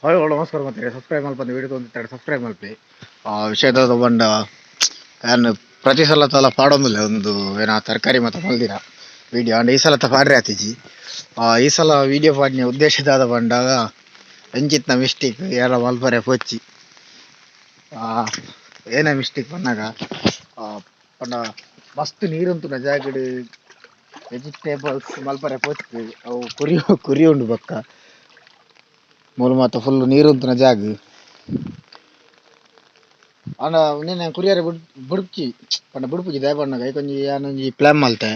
hi ಒಳ್ಳೆ ನಮಸ್ಕಾರ ಮತ್ತೆ ಸಬ್ಸ್ಕ್ರೈಬ್ ಮಲ್ಪಂದು ವಿಡಿಯೋ ತೊಂದಿರ್ತಾರೆ ಸಬ್ಸ್ಕ್ರೈಬ್ ಮಲ್ಪಿ ವಿಷಯದ ಬಂಡ ಏನು ಪ್ರತಿ ಸಲ ಪಾಡೊಂದಿಲ್ಲ ಒಂದು ಏನೋ ತರಕಾರಿ ಮತ್ತು ಮಲ್ದಿರ ವಿಡಿಯೋ ಅಂಡ್ ಈ ಸಲ ಪಾಡ್ರೆ ಆತಿಜಿ ಈ ಸಲ ವಿಡಿಯೋ ಪಾಡಿನ ಉದ್ದೇಶದಾದ ಬಂಡಾಗ ಎಂಚಿತ್ನ ಮಿಸ್ಟೇಕ್ ಎಲ್ಲ ಮಲ್ಪರೆ ಪೋಚಿ ಏನೇ ಮಿಸ್ಟೇಕ್ ಬಂದಾಗ ಪಂಡ ಮಸ್ತ್ ನೀರುಂಟು ಜಾಗಡ್ ವೆಜಿಟೇಬಲ್ಸ್ ಮಲ್ಪರೆ ಪೋಚಿ ಅವು ಕುರಿ ಉಂಡು ಬಕ್ಕ ಮೂಲ ಮಾತ ಫುಲ್ ನೀರುಂತಿನ ಜಾಗ ಅಣ್ಣ ನಿನ್ನೆ ಕುರಿಯರೆ ಬುಡ್ಪಿ ಪಂಡ ಬುಡ್ಪುಜಿ ದಯಪಣ್ಣಗ ಐಕೊಂಜಿ ಯಾನೊಂಜಿ ಪ್ಲಾನ್ ಮಲ್ತೆ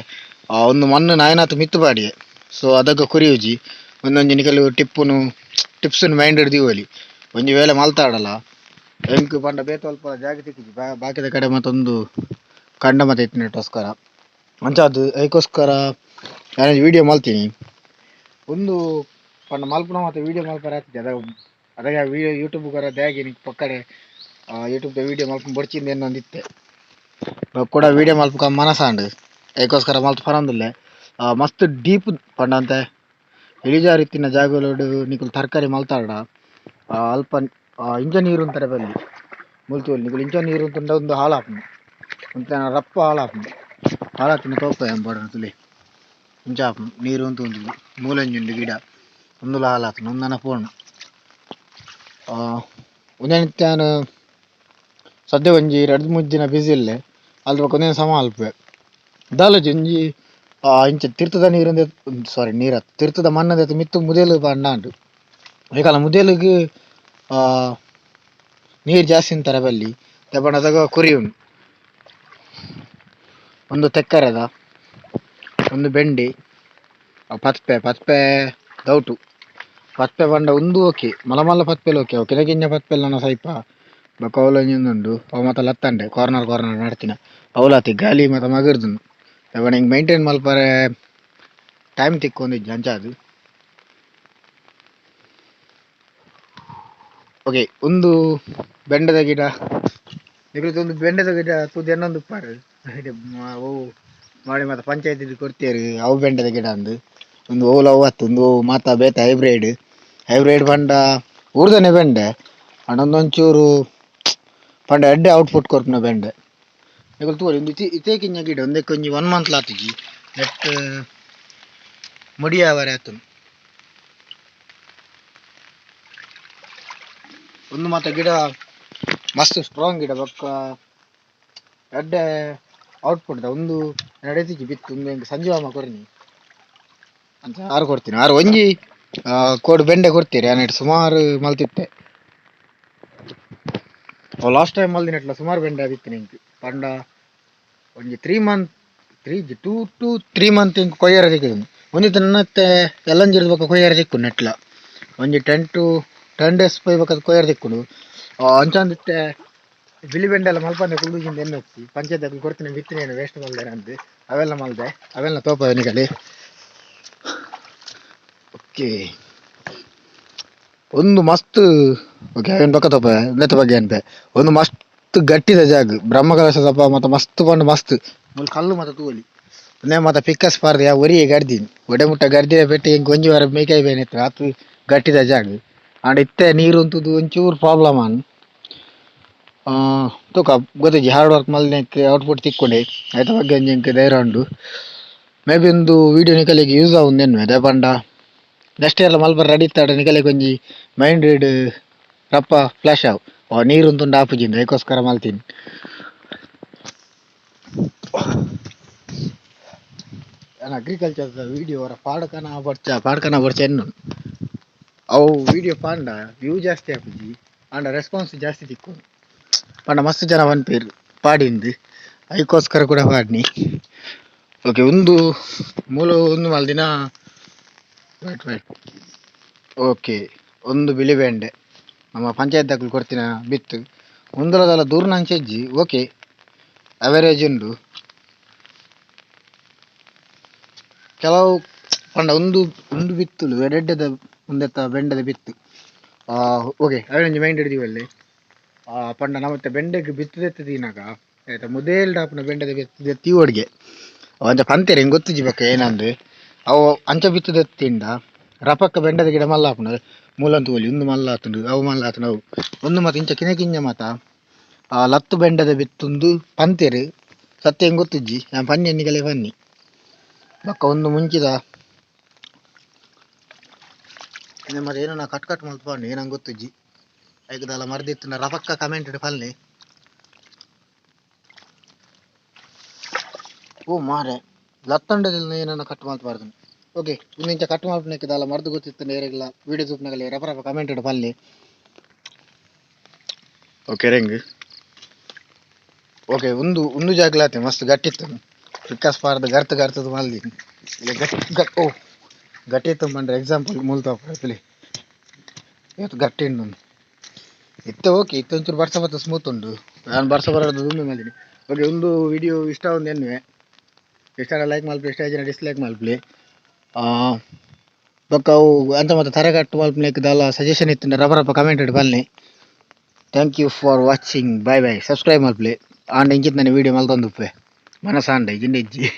ಒಂದು ಮಣ್ಣು ನಾಯನಾತು ಮಿತ್ತು ಬಾಡಿ ಸೊ ಅದಕ್ಕೆ ಕುರಿಯುಜಿ ಒಂದೊಂಜಿ ನಿಕಲು ಟಿಪ್ಸ್ ಮೈಂಡ್ ಹಿಡ್ದೀವಲಿ ಒಂಜಿ ವೇಳೆ ಮಲ್ತಾಡಲ್ಲ ಎಂಕ್ ಪಂಡ ಬೇತ ಅಲ್ಪ ಜಾಗ ತಿಕ್ಕಿಜಿ ಬಾಕಿದ ಕಡೆ ಮತ್ತೊಂದು ಕಂಡ ಮತ್ತೆ ಇಟ್ಟಿನಟ್ಟೋಸ್ಕರ ಅಂಚಾದು ಅದಕ್ಕೋಸ್ಕರ ನಾನು ವಿಡಿಯೋ ಮಲ್ತೀನಿ ಒಂದು ಪಂಡ ಮಲ್ಪುನ ಮತ್ತೆ ವಿಡಿಯೋ ಮಲ್ಪರ ಆಗ್ತದೆ ಅದಾಗ ವಿಡಿಯೋ ಯೂಟ್ಯೂಬ್ ಕರ ದ್ಯಾಗಿ ಪಕ್ಕಡೆ ಯೂಟ್ಯೂಬ್ ವಿಡಿಯೋ ಮಲ್ಪು ಬಡ್ಚಿಂದ ಏನೊಂದಿತ್ತೆ ಕೂಡ ವಿಡಿಯೋ ಮಲ್ಪ ಮನಸ್ಸಾಂಡ್ ಅದಕ್ಕೋಸ್ಕರ ಮಲ್ತು ಪರಂದಿಲ್ಲ ಮಸ್ತ್ ಡೀಪ್ ಪಂಡ ಅಂತ ಇಳಿಜಾರಿತ್ತಿನ ಜಾಗಲೋಡು ನಿಕಲು ತರಕಾರಿ ಮಲ್ತಾಡ ಅಲ್ಪ ಇಂಚ ನೀರು ಅಂತಾರೆ ಬಲ್ಲಿ ಮುಲ್ತುವಲ್ಲಿ ನಿಕಲು ಇಂಚ ನೀರು ತುಂಡ ಒಂದು ಹಾಳಾಪ್ನು ಅಂತ ರಪ್ಪ ಹಾಳಾತಿನ ತೋಪ ಎಂಬಡ ತುಲಿ ಇಂಚ ಆಪ್ನು ನೀರು ಅಂತ ಒಂದು ಮೂಲಂಜುಂಡು ಗಿಡ ಒಂದು ಹಾಳಾತ್ನು ಒಂದನ ಫೋನ್ ಒಂದೇನು ಸದ್ಯ ಒಂಜಿ 2-3 ದಿನ ಬಿಸಿ ಇಲ್ಲೇ ಅಲ್ಪ ಒಂದೇನು ಸಮ ಅಲ್ಪೆ ದಾಲಜಿ ಒಂಜಿ ಇಂಚ ತೀರ್ಥದ ನೀರಿಂದ ತೀರ್ಥದ ಮಣ್ಣದ ಮಿತ್ತು ಮುದೇಲು ಪಂಡ ಈಕಾಲ ಮುದೇಲಿಗೆ ನೀರು ಜಾಸ್ತಿ ಅಂತಾರೆ ಬಲ್ಲಿ ತೆಪ್ಪಣದಾಗ ಕುರಿ ಉಂಡು ಒಂದು ತೆಕ್ಕರದ ಒಂದು ಬೆಂಡಿ ಪತ್ಪೆ ದೌಟು ಪತ್ಪೆ ಪಂಡ ಒಂದು ಓಕೆ ಮಲಮಲ್ಲ ಪತ್ಪೆಲ್ ಓಕೆ ಕಿಲಕಿಂಜ ಪತ್ಪೆಲ್ ನನ್ನ ಸೈಪ ಬಕೌಲಂಜುಂಡು ಅವು ಮತ್ತೆ ಲತ್ತಂಡೆ ಕಾರ್ನರ್ ನಡ್ತಿನ ಅವಲಾತಿ ಗಾಲಿ ಮತ್ತು ಮಗಿರ್ದನು ತಗೊಂಡು ಹಿಂಗೆ ಮೈಂಟೈನ್ ಮಲ್ಪರೆ ಟೈಮ್ ತಿಕ್ಕೊಂದಿದ್ದು ಅಂಚಾದು ಓಕೆ ಒಂದು ಬೆಂಡದ ಗಿಡ ಒಂದು ಬೆಂಡದ ಗಿಡ ತುದು ಇನ್ನೊಂದು ಉಪ್ಪಾರು ಅವು ಮಾಡಿ ಮತ್ತೆ ಪಂಚಾಯತಿ ಕೊಡ್ತೀರಿ ಅವು ಬೆಂಡದ ಗಿಡ ಅಂದು ಒಂದು ಓಲು ಅವತ್ತು ಒಂದು ಮಾತಾ ಬೇತ ಹೈಬ್ರಿಡ್ ಪಂಡ ಊರ್ದನೆ ಬೆಂಡೆ ಒಂಚೂರು ಪಂಡ ಎಡ್ಡೆ ಔಟ್ಪುಟ್ ಕೊರ್ಪುನ ಬೆಂಡೆ ಈಗ ತೋರಿ ಒಂದು ಇತೇಕಿಂಜ ಗಿಡ ಒಂದೇ ಕೊಂಜಿ 1 ಮಂತ್ ಲಾತಿಜಿ ನೆಟ್ ಮುಡಿಯಾವರೆ ಆತು ಒಂದು ಮಾತ ಗಿಡ ಮಸ್ತ್ ಸ್ಟ್ರಾಂಗ್ ಗಿಡ ಬೊಕ್ಕ ಎಡ್ಡೆ ಔಟ್ಪುಟ್ ಒಂದು ನಡೆತಿಜಿ ಬಿತ್ತು ಒಂದು ಸಂಜೆ ಮಾಮ ಕೊರ್ನಿ ಅಂತ ಆರು ಕೊಡ್ತೀನಿ ಆರು ಒಂಜಿ ಕೋಡು ಬೆಂಡೆ ಕೊಡ್ತೀರಿ ನೆಟ್ ಸುಮಾರು ಮಲ್ತಿತ್ತೆ ಲಾಸ್ಟ್ ಟೈಮ್ ಮಲ್ದಿನಟ್ಲ ಸುಮಾರು ಬೆಂಡೆ ಆಗಿತ್ತು ನಿಂಗೆ ಪಂಡ ಒಂಜಿ 2 to 3 ಮಂತ್ ಇಂಕ್ ಕೊಯ್ಯರ ಸಿಕ್ಕಿದ್ದು ಒಂದಿತ್ತು ನನ್ನತ್ತೆ ಎಲ್ಲಂಜಿರ್ಬೇಕು ಕೊಯ್ಯರ ಸಿಕ್ಕು ನೆಟ್ಲ ಒಂಜಿ 10 days ಪೋಯ್ಬೇಕದು ಕೊಯ್ಯರ ಸಿಕ್ಕುಡು ಅಂಚಂದಿತ್ತೆ ಬಿಳಿ ಬೆಂಡೆ ಎಲ್ಲ ಮಲ್ಪಂದೆ ಕುಲ್ದುಜಿಂದ ಎನ್ನೊಚ್ಚಿ ಪಂಚಾಯತ್ ಕೊಡ್ತೀನಿ ಬಿತ್ತಿನೇನು ವೇಸ್ಟ್ ಮಲ್ದೇನೆ ಅಂತ ಅವೆಲ್ಲ ತೋಪ ನಿಗಲಿ ಓಕೆ ಒಂದು ಮಸ್ತ್ ಓಕೆ ಅವೇನು ಬಕ್ಕ ತೋಪ ನೆತ್ತ ಬಗ್ಗೆ ಅನ್ಪೆ ಒಂದು ಮಸ್ತ್ ಗಟ್ಟಿದ ಜಾಗ ಬ್ರಹ್ಮಕಲಶ ತಪ್ಪ ಮತ್ತು ಮಸ್ತ್ ಪಂಡು ಮಸ್ತ್ ಕಲ್ಲು ಮತ್ತು ತೂವಲಿ ನೇ ಮತ್ತೆ ಪಿಕ್ಕಸ್ ಪಾರ್ದೆ ಒರಿಯೇ ಗಡ್ದೀನಿ ಒಡೆ ಮುಟ್ಟ ಗಡ್ದಿನ ಪೆಟ್ಟು ಹಿಂಗೆ ಗೊಂಜಿ ವಾರ ಮೇಕಾಯಿ ಬೇನಿತ್ತು ಅದು ಗಟ್ಟಿದ ಜಾಗ ಆಂಡ ಇತ್ತೆ ನೀರು ಅಂತದ್ದು ಒಂಚೂರು ಪ್ರಾಬ್ಲಮ್ ಅನ್ ತೂಕ ಗೊತ್ತಿಜ್ಜಿ ಹಾರ್ಡ್ ವರ್ಕ್ ಮಲ್ದಕ್ಕೆ ಔಟ್ಪುಟ್ ತಿಕ್ಕೊಂಡೆ ಆಯ್ತ ಬಗ್ಗೆ ಅಂಜಂಕೆ ಧೈರ್ಯ ಉಂಡು ಮೇ ಬಿ ಒಂದು ವೀಡಿಯೋ ನಿಕಲಿಗೆ ಯೂಸ್ ಆಗುಂದೇನು ಅದೇ ಪಂಡ ನೆಕ್ಸ್ಟ್ ಇಯರ್ ಮಲ್ಬರ್ ರೆಡಿ ಇತ್ತಾಡ ನಿಕಲಿಗೆ ಒಂಜಿ ಮೈಂಡ್ ರೀಡ್ ರಪ್ಪ ಫ್ಲಾಶ್ ಆವು ನೀರು ತುಂಡು ಆಪುಜಿಂದ ಅದಕ್ಕೋಸ್ಕರ ಮಲ್ತೀನಿ ಅಗ್ರಿಕಲ್ಚರ್ ವಿಡಿಯೋ ಅವರ ಪಾಡ್ಕನ ಬರ್ಚ ಎನ್ನು ಅವು ವಿಡಿಯೋ ಪಾಂಡ ವ್ಯೂ ಜಾಸ್ತಿ ಆಪುಜಿ ಆಂಡ ರೆಸ್ಪಾನ್ಸ್ ಜಾಸ್ತಿ ತಿಕ್ಕು ಪಂಡ ಮಸ್ತ್ ಜನ ಪನ್ಪೇರು ಪಾಡಿಂದು ಅದಕ್ಕೋಸ್ಕರ ಕೂಡ ಪಾಡ್ನಿ ಓಕೆ ಒಂದು ಮಲ್ದಿನ ಓಕೆ ಒಂದು ಬಿಳಿ ಬೆಂಡೆ ನಮ್ಮ ಪಂಚಾಯತ್ ಕೊಡ್ತೀನಿ ಬಿತ್ತು ಮುಂದರದೆಲ್ಲ ದೂರ ಅಂಚೆಜ್ಜಿ ಓಕೆ ಅವರೇಜ್ ಉಂಡು ಕೆಲವು ಪಂಡ ಒಂದು ಬಿತ್ತುಲು ಎಡೆಡ್ಡದ ಒಂದೆತ್ತ ಬೆಂಡದ ಬಿತ್ತು ಓಕೆ ಅವನೊಂದು ಮೈಂಡ್ ಹಿಡಿದೀವಲ್ಲಿ ಪಂಡ ನಮ್ಮತ್ತೆ ಬೆಂಡೆಗೆ ಬಿತ್ತದೆತ್ತದೀನಾಗ ಆಯ್ತಾ ಮುದೇಲ್ ಡಾಪ್ನ ಬೆಂಡದ ಬಿತ್ತದ ತೀವಡ್ಗೆ ಅಂಚ ಪಂತೇರಿ ಹಿಂಗೆ ಗೊತ್ತಿಜ್ಜಿ ಬೇಕ ಏನಂದ್ರೆ ಅವು ಅಂಚ ಬಿತ್ತದೆತ್ತಿಂದ ರಪಕ್ಕ ಬೆಂಡದ ಗಿಡ ಮಲ್ಲ ಹಾಪುಂಡು ಮೂಲಂತು ಒಲಿ ಉಂದು ಮಲ್ಲ ಆತುಂಡು ಅವು ಮಲ್ಲ ಆತುಂಡು ಅವು ಒಂದು ಮಾತು ಇಂಚ ಕಿಂಜ ಮಾತ ಆ ಲತ್ತು ಬೆಂಡದ ಬಿತ್ತುಂದು ಪಂತೆರು ಸತ್ಯ ಹೆಂಗ್ ಗೊತ್ತಿಜ್ಜಿ ನಾನು ಪನ್ನಿ ಎನ್ನಿಕಲೆ ಪನ್ನಿ ಬಕ್ಕ ಒಂದು ಮುಂಚಿದ ಮತ್ತೆ ಏನೋ ನಾ ಕಟ್ ಮಲ್ಪಂಡು ಏನಂಗೆ ಗೊತ್ತಿಜ್ಜಿ ಐಕದಲ್ಲ ಮರ್ದಿತ್ತು ರಪಕ್ಕ ಕಮೆಂಟ್ ಪಲ್ಲೆ ಓ ಮಾರೆ ಲತ್ತಂಡದಲ್ಲಿ ಏನನ್ನ ಕಟ್ ಮಲ್ಪಬಾರ್ದು ಓಕೆ ಇನ್ನಿಂಚ ಕಟ್ ಮಲ್ಪನಕ್ಕಿದಲ್ಲ ಮರ್ದು ಗೊತ್ತಿತ್ತು ನೇರೆಲ್ಲ ವಿಡಿಯೋ ತೂಪ್ನಾಗಲಿ ರಪ ಕಮೆಂಟ್ ಪಲ್ಲೆ ಓಕೆ ರೆಂಗ್ ಓಕೆ ಒಂದು ಜಾಗ್ಲಾತೆ ಮಸ್ತ್ ಗಟ್ಟಿತ್ತು ವಿಕಾಸ್ ಪಾರ್ದ ಗರ್ತದ ಮಲ್ದಿ ಇಲ್ಲ ಗಟ್ಟಿ ಓ ಗಟ್ಟಿ ಇತ್ತು ಬಂದ್ರೆ ಎಕ್ಸಾಂಪಲ್ ಮೂಲ್ತಾಪಲಿ ಇವತ್ತು ಗಟ್ಟಿ ಉಂಡು ಇತ್ತ ಓಕೆ ಇತ್ತ ಒಂಚೂರು ಬರ್ಸ ಬತ್ತ ಸ್ಮೂತ್ ಉಂಡು ನಾನು ಬರ್ಸ ಬರೋದು ದುಂಡು ಮಾಡಿನಿ ಓಕೆ ಒಂದು ವಿಡಿಯೋ ಇಷ್ಟ ಒಂದು ಎನ್ನುವೆ ಇಷ್ಟ ಲೈಕ್ ಮಲ್ಪಿ ಇಷ್ಟ ಜನ ಡಿಸ್ಲೈಕ್ ಮಲ್ಪಲಿ ಬೊಕ್ಕ ಅವು ಅಂತ ಮತ್ತೆ ತರಗಟ್ಟು ಮಲ್ಪನೆಕ್ಕಿದಲ್ಲ ಸಜೆಷನ್ ಇತ್ತು ರಪ ಕಮೆಂಟ್ ಇಟ್ಟು ಬನ್ನಿ thank you for watching bye subscribe ಮಲ್ಪಲಿ ಆಂಡ ಇಂಚಿತ್ ನಾನು ವಿಡಿಯೋ ಮಲ್ತೊಂದುಪ್ಪೆ ಮನಸ್ಸಾಂಡ ಜಿಂಡೆ ಇಜ್ಜಿ